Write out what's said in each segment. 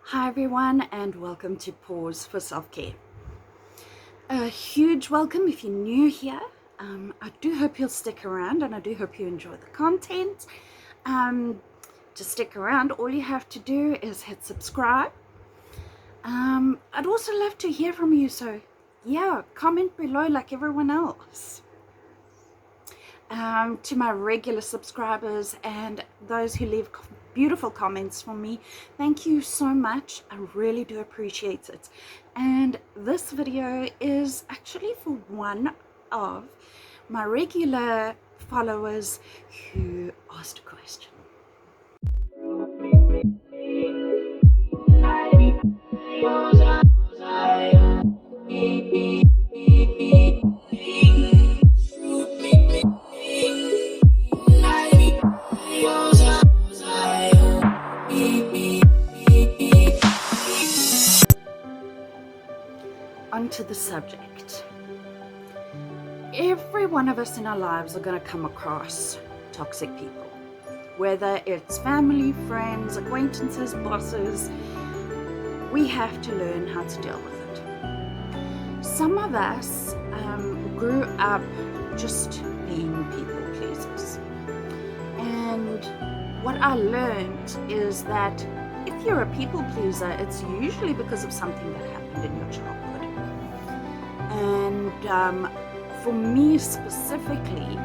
Hi everyone, and welcome to Pause for Self-Care. A huge welcome if you're new here. I do hope you'll stick around, and I do hope you enjoy the content. To stick around, all you have to do is hit subscribe. I'd also love to hear from you, so yeah, comment below like everyone else. To my regular subscribers and those who leave beautiful comments for me, thank you so much. I really do appreciate it. And this video is actually for one of my regular followers who asked a question. Onto the subject. Every one of us in our lives are going to come across toxic people, whether it's family, friends, acquaintances, bosses. We have to learn how to deal with it. Some of us grew up just being people pleasers, and what I learned is that if you're a people pleaser, it's usually because of something that happened in your childhood. And for me specifically,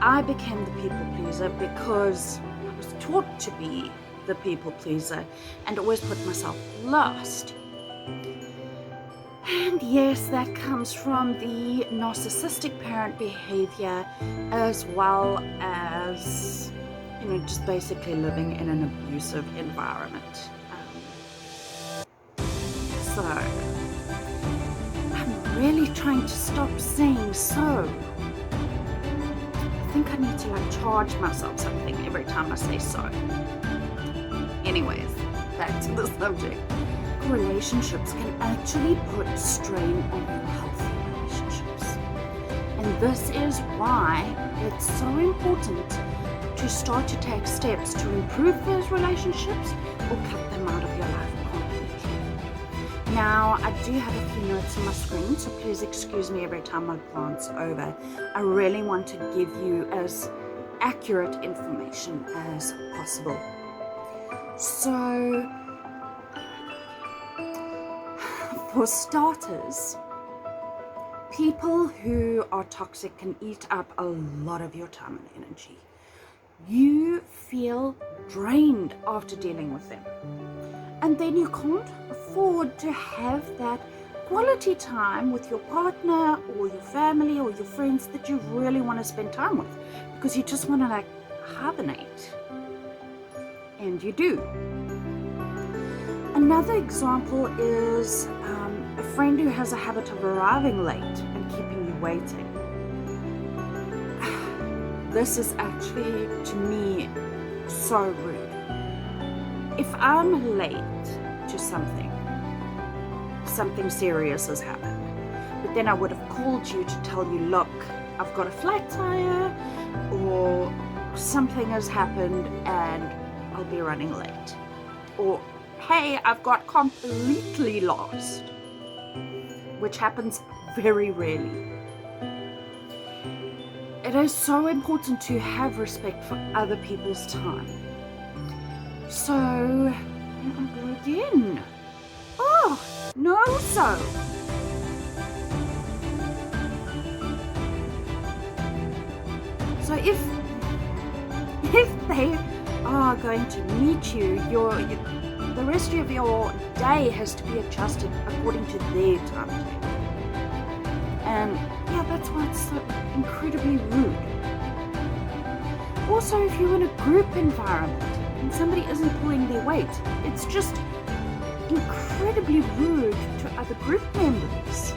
I became the people pleaser because I was taught to be the people pleaser and always put myself last. And yes, that comes from the narcissistic parent behavior, as well as, just basically living in an abusive environment. So I'm really trying to stop saying so. I think I need to charge myself something every time I say so. Anyways, back to the subject. Relationships can actually put strain on healthy relationships. And this is why it's so important to start to take steps to improve those relationships or cut them out of your life completely. Now, I do have a few notes on my screen, so please excuse me every time I glance over. I really want to give you as accurate information as possible. So, for starters, people who are toxic can eat up a lot of your time and energy. You feel drained after dealing with them. And then you can't afford to have that quality time with your partner or your family or your friends that you really want to spend time with, because you just want to hibernate. And you do. Another example is a friend who has a habit of arriving late and keeping you waiting. This is actually, to me, so rude. If I'm late to something serious has happened, but then I would have called you to tell you, look, I've got a flat tire or something has happened and I'll be running late. Or, hey, I've got completely lost, which happens very rarely. It is so important to have respect for other people's time. So, I'll go again. Oh, no, so. So if they are going to meet you, the rest of your day has to be adjusted according to their timetable. And yeah, that's why it's so incredibly rude. Also, if you're in a group environment and somebody isn't pulling their weight, it's just incredibly rude to other group members.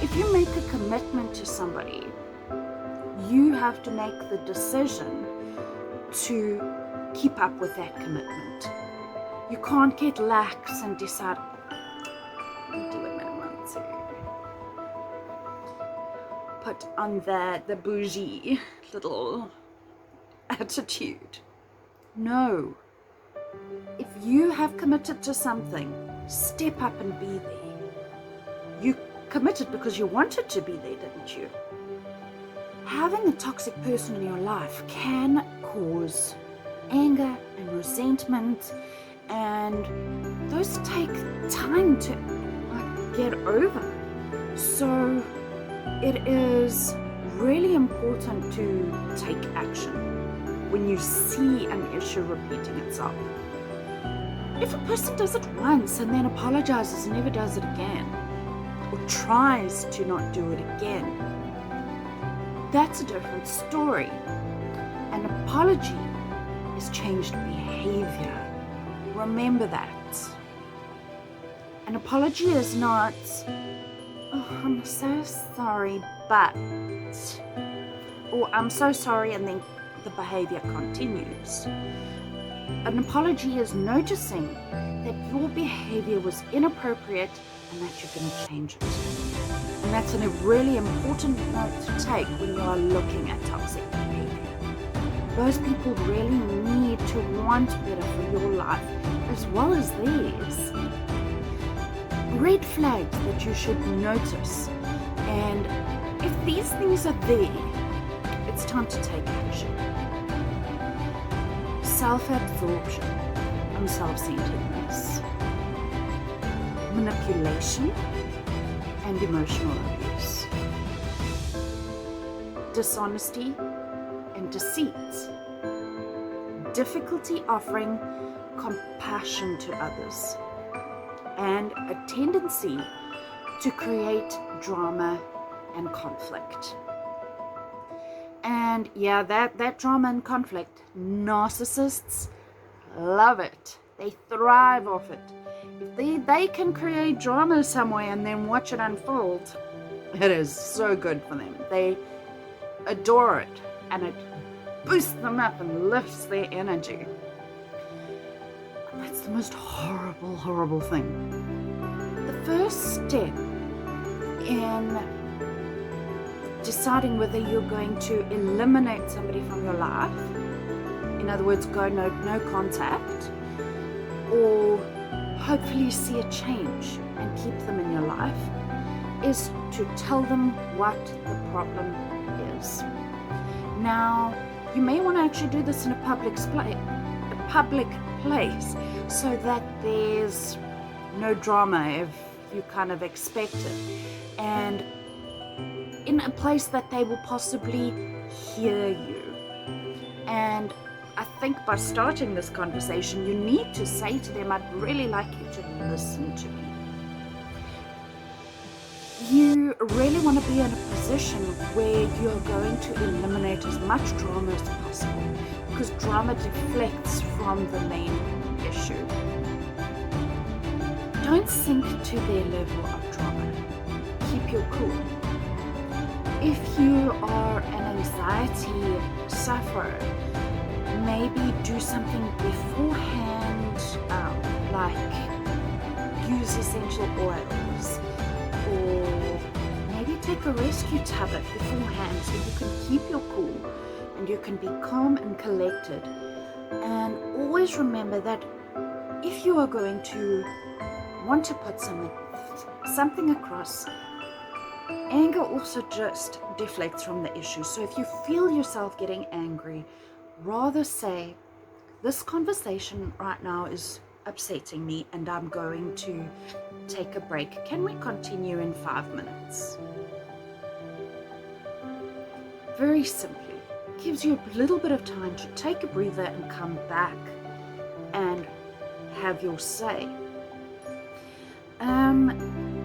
If you make a commitment to somebody, you have to make the decision to keep up with that commitment. You can't get lax and decide, I'll do it when I want to. Put on the bougie little attitude. No, If you have committed to something, step up and be there. You committed because you wanted to be there, didn't you? Having a toxic person in your life can cause anger and resentment, and those take time to get over. So it is really important to take action when you see an issue repeating itself. If a person does it once and then apologizes and never does it again, or tries to not do it again, that's a different story. An apology is changed behavior. Remember that. An apology is not, "Oh, I'm so sorry, but," or "I'm so sorry," and then the behavior continues. An apology is noticing that your behavior was inappropriate and that you're going to change it. And that's a really important note to take when you are looking at toxic behavior. Those people really need to want better for your life as well as theirs. Red flags that you should notice. And if these things are there, it's time to take action. Self-absorption and self-centeredness, manipulation and emotional abuse, dishonesty and deceit, difficulty offering compassion to others, and a tendency to create drama and conflict. And yeah, that drama and conflict, narcissists love it. They thrive off it. If they can create drama somewhere and then watch it unfold, it is so good for them. They adore it, and it boosts them up and lifts their energy. And that's the most horrible, horrible thing. The first step in deciding whether you're going to eliminate somebody from your life, in other words, go no contact, or hopefully see a change and keep them in your life, is to tell them what the problem is. Now, you may want to actually do this in a public place so that there's no drama if you kind of expect it, and in a place that they will possibly hear you. And I think by starting this conversation, you need to say to them, "I'd really like you to listen to me." You really want to be in a position where you're going to eliminate as much drama as possible, because drama deflects from the main issue. Don't sink to their level of drama. Keep your cool. If you are an anxiety sufferer, maybe do something beforehand, like use essential oils, or maybe take a rescue tablet beforehand so you can keep your cool and you can be calm and collected. And always remember that if you are going to want to put something across, anger also just deflects from the issue. So if you feel yourself getting angry, rather say, "This conversation right now is upsetting me and I'm going to take a break. Can we continue in 5 minutes?" Very simply, gives you a little bit of time to take a breather and come back and have your say.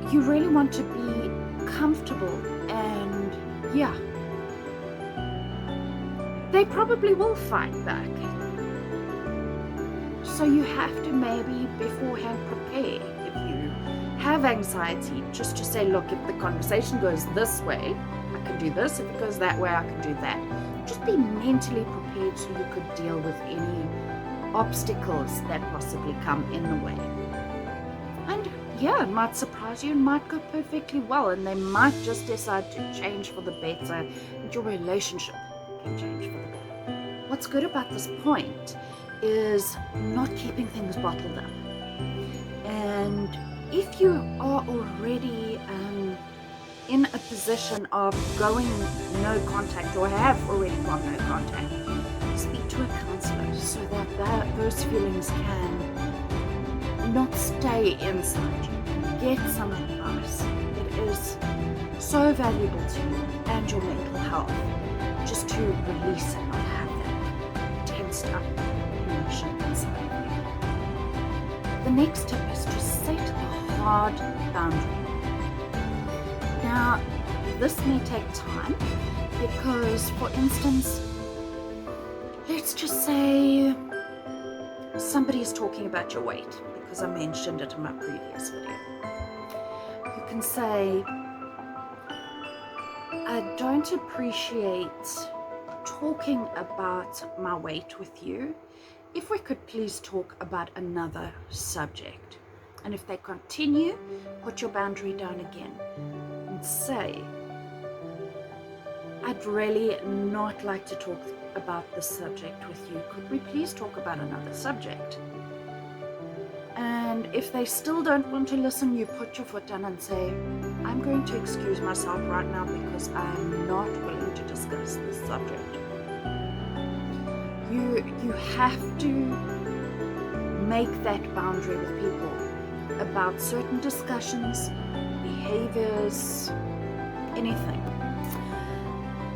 You really want to be comfortable, and yeah, they probably will fight back. So you have to maybe beforehand prepare. If you have anxiety, just to say, "Look, if the conversation goes this way, I can do this. If it goes that way, I can do that." Just be mentally prepared so you could deal with any obstacles that possibly come in the way. And yeah, it might surprise you and might go perfectly well, and they might just decide to change for the better, and your relationship can change for the better. What's good about this point is not keeping things bottled up. And if you are already in a position of going no contact or have already gone no contact, speak to a counselor so that those feelings can not stay inside you. Get some advice. It is so valuable to you and your mental health just to release and not have that tensed up emotion inside of you. The next tip is to set a hard boundary. Now, this may take time because, for instance, let's just say somebody is talking about your weight, because I mentioned it in my previous video. You can say, I don't appreciate talking about my weight with you. If we could please talk about another subject. And if they continue, put your boundary down again and say, I'd really not like to talk about this subject with you. Could we please talk about another subject? And if they still don't want to listen, you put your foot down and say, I'm going to excuse myself right now because I'm not willing to discuss this subject. You have to make that boundary with people about certain discussions, behaviors, anything.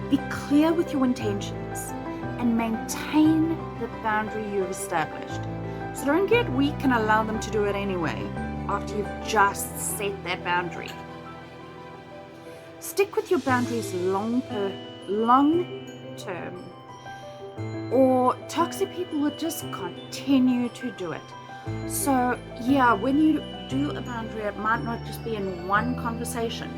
Be clear with your intentions and maintain the boundary you've established. So don't get weak and allow them to do it anyway after you've just set that boundary. Stick with your boundaries long term, or toxic people will just continue to do it. So yeah, when you do a boundary, it might not just be in one conversation.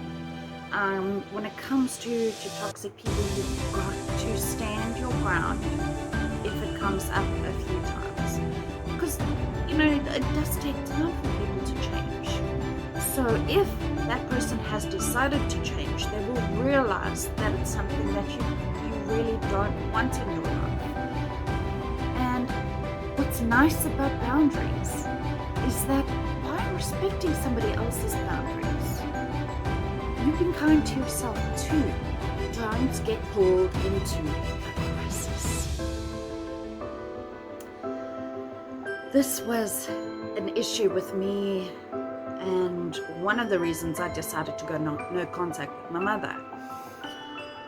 When it comes to toxic people, you've got to stand your ground if it comes up a few times. Because, it does take time for people to change. So if that person has decided to change, they will realize that it's something that you really don't want in your life. And what's nice about boundaries is that by respecting somebody else's boundaries, you can kind to yourself too. Don't get pulled into a crisis. This was an issue with me, and one of the reasons I decided to go no contact with my mother.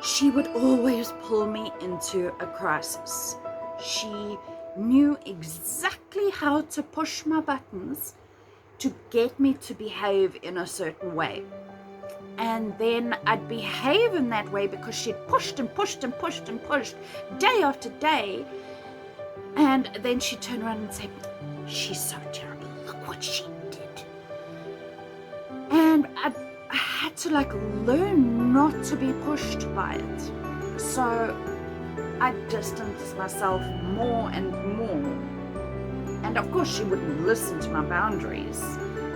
She would always pull me into a crisis. She knew exactly how to push my buttons to get me to behave in a certain way. And then I'd behave in that way because she'd pushed and pushed and pushed and pushed day after day. And then she'd turn around and say, she's so terrible, look what she did. And I had to learn not to be pushed by it. So I distanced myself more and more. And of course she wouldn't listen to my boundaries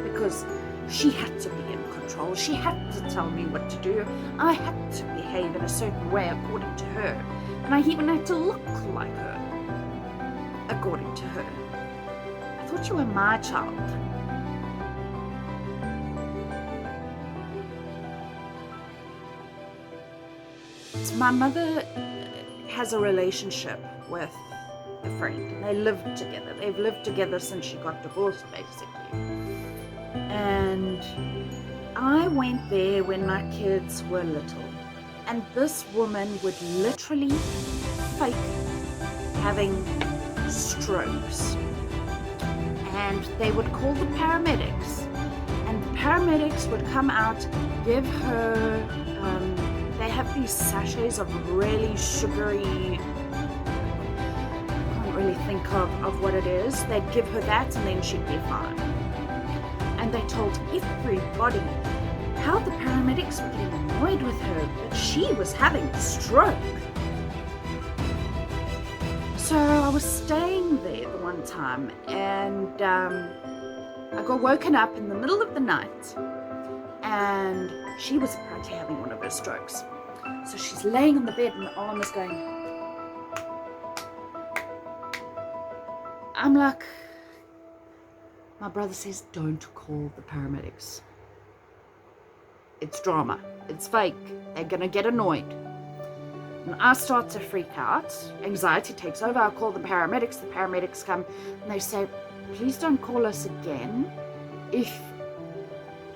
because she had to be in control. She had to tell me what to do. I had to behave in a certain way according to her. And I even had to look like her according to her. I thought you were my child. So my mother has a relationship with a friend. They live together. They've lived together since she got divorced, basically. And I went there when my kids were little. And this woman would literally fake having strokes. And they would call the paramedics. And the paramedics would come out, give her, they have these sachets of really sugary, I can't really think of what it is. They'd give her that and then she'd be fine. And they told everybody how the paramedics were getting annoyed with her, but she was having a stroke. So I was staying there the one time, and I got woken up in the middle of the night, and she was apparently having one of her strokes. So she's laying on the bed and the arm is going. I'm like, my brother says, don't call the paramedics. It's drama. It's fake. They're going to get annoyed. And I start to freak out. Anxiety takes over. I call the paramedics. The paramedics come and they say, please don't call us again. If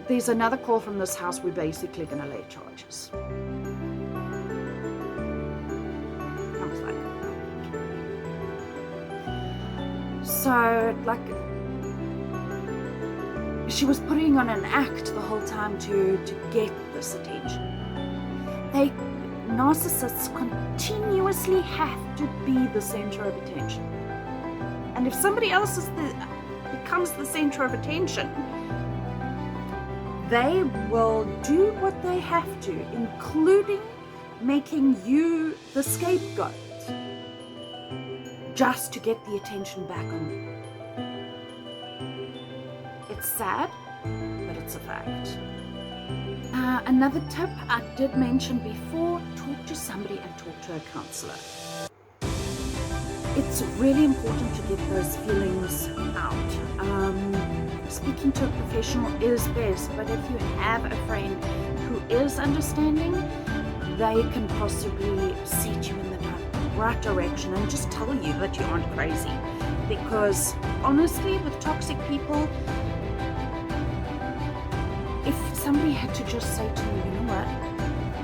there's another call from this house, we're basically going to lay charges. I was like, okay. So, like, she was putting on an act the whole time to get this attention. Narcissists continuously have to be the center of attention. And if somebody else becomes the center of attention, they will do what they have to, including making you the scapegoat, just to get the attention back on you. It's sad, but it's a fact. Another tip I did mention before, talk to somebody and talk to a counselor. It's really important to get those feelings out. Speaking to a professional is best, but if you have a friend who is understanding, they can possibly set you in the right direction and just tell you that you aren't crazy. Because honestly, with toxic people, if somebody had to just say to me, you know what,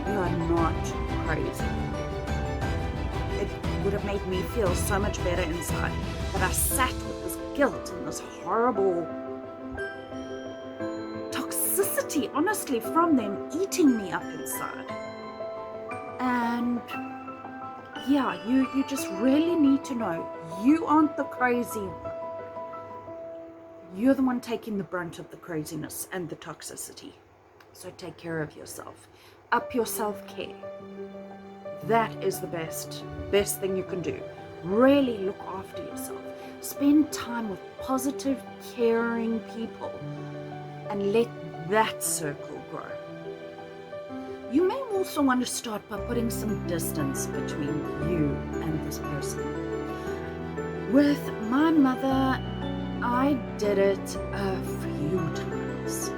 you are not crazy, it would have made me feel so much better inside. But I sat with this guilt and this horrible toxicity, honestly, from them eating me up inside. And yeah, you just really need to know you aren't the crazy one. You're the one taking the brunt of the craziness and the toxicity. So take care of yourself. Up your self-care. That is the best thing you can do. Really look after yourself. Spend time with positive, caring people and let that circle grow. You may also want to start by putting some distance between you and this person. With my mother, I did it a few times.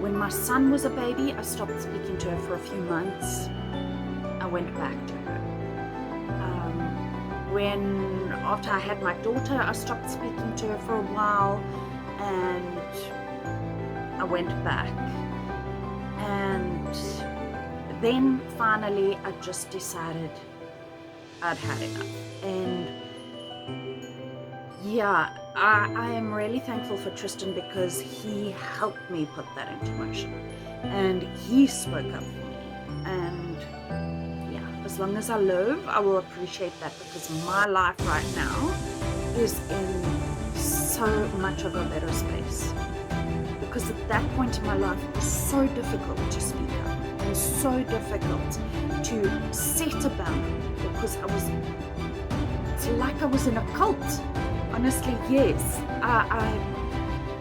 When my son was a baby, I stopped speaking to her for a few months. I went back to her. After I had my daughter, I stopped speaking to her for a while, and I went back. And then finally, I just decided I'd had enough. And yeah, I am really thankful for Tristan because he helped me put that into motion. And he spoke up for me. And yeah, as long as I live, I will appreciate that because my life right now is in so much of a better space. Because at that point in my life, it was so difficult to speak up and so difficult to set a boundary because it's like I was in a cult. Honestly, yes. I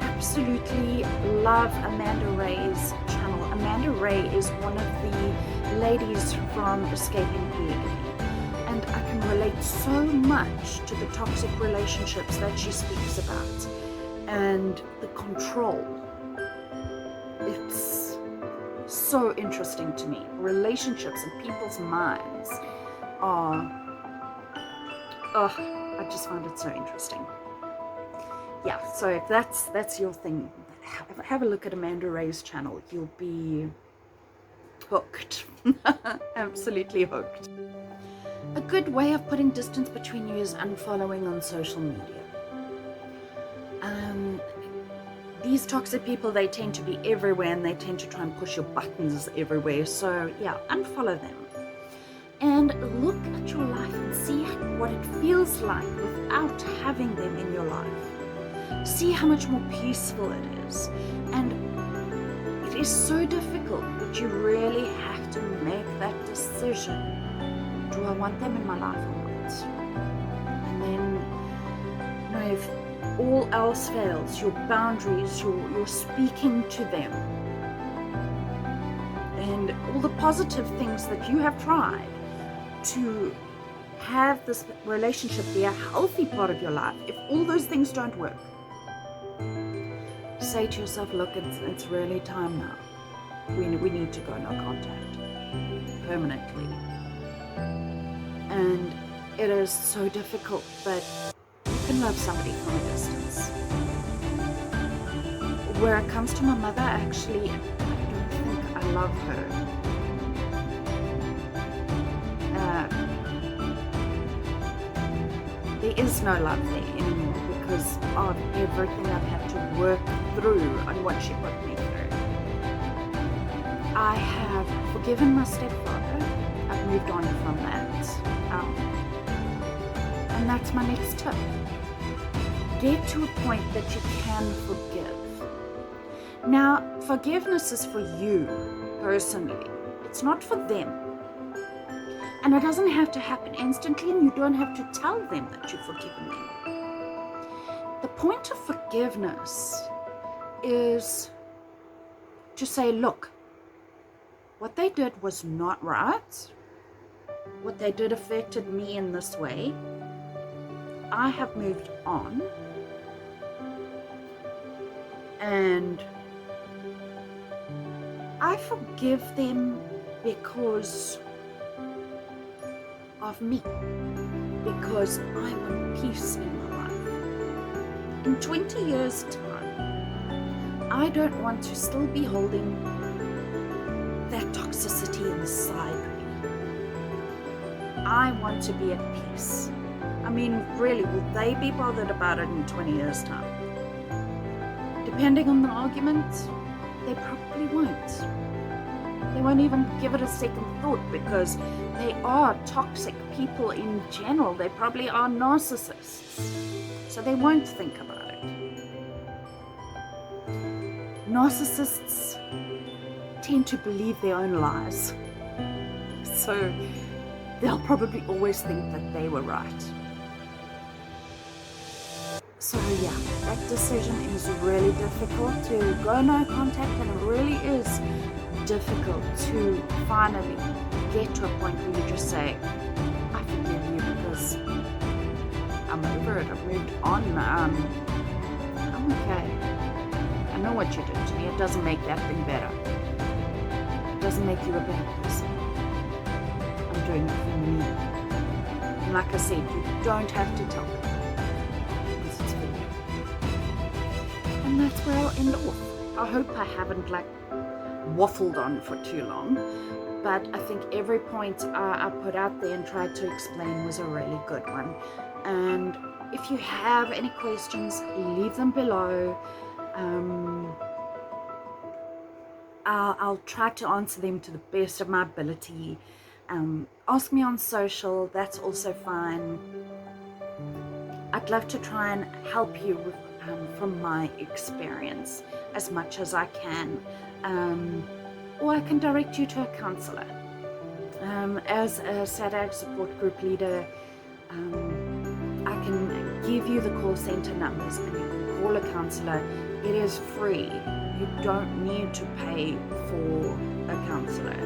absolutely love Amanda Ray's channel. Amanda Ray is one of the ladies from Escaping Polygamy. And I can relate so much to the toxic relationships that she speaks about. And the control. It's so interesting to me. Relationships and people's minds are... I just find it so interesting. Yeah, so if that's your thing, have a look at Amanda Ray's channel. You'll be hooked. Absolutely hooked. A good way of putting distance between you is unfollowing on social media. These toxic people, they tend to be everywhere and they tend to try and push your buttons everywhere. So yeah, unfollow them. And look at your life and see what it feels like without having them in your life. See how much more peaceful it is. And it is so difficult, but you really have to make that decision. Do I want them in my life or not? And then, if all else fails, your boundaries, you're speaking to them. And all the positive things that you have tried to have this relationship be a healthy part of your life, if all those things don't work, say to yourself, look, it's really time now. We need to go no contact permanently. And it is so difficult, but you can love somebody from a distance. Where it comes to my mother, actually, I don't think I love her. There is no love there anymore because of everything I've had to work through and what she put me through. I have forgiven my stepfather. I've moved on from that. And that's my next tip. Get to a point that you can forgive. Now, forgiveness is for you personally. It's not for them. And it doesn't have to happen instantly, and you don't have to tell them that you've forgiven them. The point of forgiveness is to say, look, what they did was not right. What they did affected me in this way. I have moved on. And I forgive them because of me, because I'm in peace in my life. In 20 years' time, I don't want to still be holding that toxicity inside me. I want to be at peace. I mean, really, will they be bothered about it in 20 years' time? Depending on the argument, they probably won't. They won't even give it a second thought because they are toxic people in general. They probably are narcissists. So they won't think about it. Narcissists tend to believe their own lies. So they'll probably always think that they were right. So yeah, that decision is really difficult to go no contact, and it really is difficult to finally get to a point where you just say, I forgive you because I'm over it, I've moved on, I'm okay. I know what you did to me. It doesn't make that thing better. It doesn't make you a better person. I'm doing it for me. And like I said, you don't have to tell them. Because it's for you. And that's where I'll end off. I hope I haven't waffled on for too long, but I think every point I put out there and tried to explain was a really good one. And if you have any questions, leave them below. I'll try to answer them to the best of my ability. Ask me on social, that's also fine. I'd love to try and help you with, from my experience as much as I can. Or I can direct you to a counselor. As a SADAG support group leader, I can give you the call center numbers and you can call a counselor. It is free. You don't need to pay for a counselor.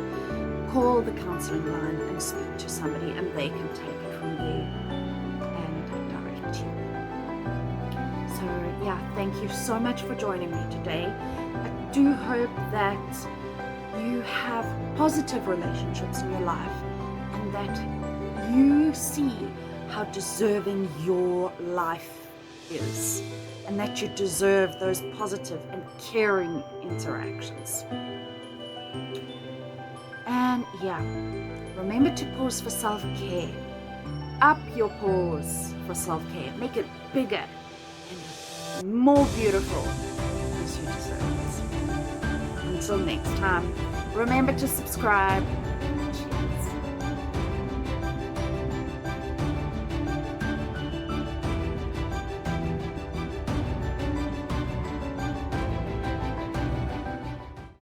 Call the counseling line and speak to somebody, and they can take it from there and direct you. So yeah, thank you so much for joining me today. I do hope that you have positive relationships in your life and that you see how deserving your life is and that you deserve those positive and caring interactions. And yeah, remember to pause for self-care. Up your pause for self-care. Make it bigger and more beautiful as you deserve it. Until next time, remember to subscribe,